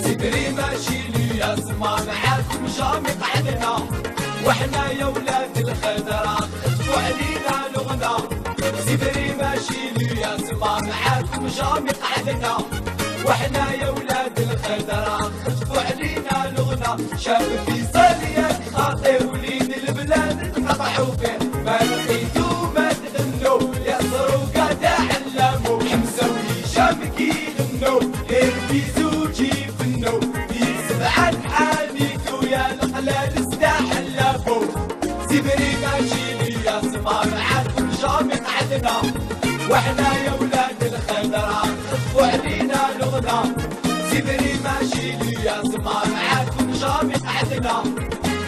سبري ماشي لي اسمع معاكم جامي قعدنا واحنا يا ولاد الخضرا خفوا علينا لغنا. سبري ماشي لي اسمع معاكم جامي قعدنا واحنا يا ولاد الخضرا خفوا علينا لغنا. شاب في صاليات خاطر ولين البلاد تقطعوا فيه ما لقيتو ما تغنوا يا سروقة تعلموا حمزة وهشام كي يغنوا غير في زوجي يسبعد حاليكو يا القلال استحلفو. سبري ماشي لي اسمع معاكم جامي قعدنا واحنا يا ولاد الخضرا خفوا علينا لغنا. سبري ماشي لي اسمع معاكم جامي قعدنا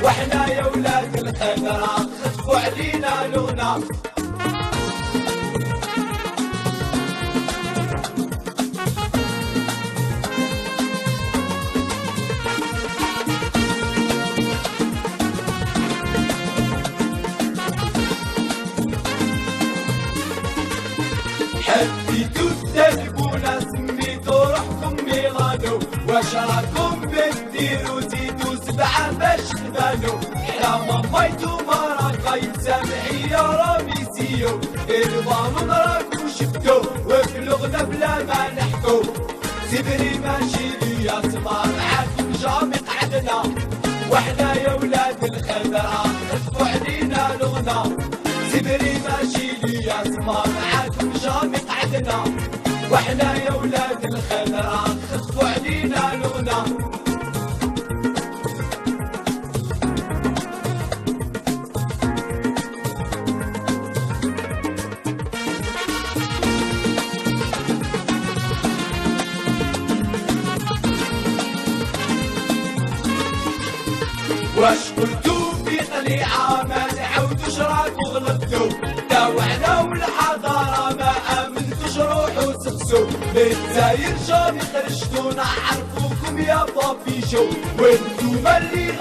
واحنا يا ولاد الخضرا خفوا علينا لغنا. حبيتو تدبونا سميتو روحكم ميلانو واش راكم بنديرو زيدو سبعة باش تبانو. حنا مايتو مراكا يتسامحي يا راميسيو البالون راكو شفتو وفي الغنى بلا ما نحكو. سبري ماشي لي اسمع معاكم جامي قعدنا واحنا يا ولاد الخضرا خفوا علينا لغنا. سبري ماشي لي اسمع معاكم جامي قعدنا واحنا يا ولاد الخضرا خفوا علينا لغنا. واش قلتو في طليعة ما نعاودوش راكو غلطتو داوعنا والحضارة ما امنتوش روحو سقسو. للدزاير جامي خرجتو نعرفوكم يا بابيشو وانتوما اللي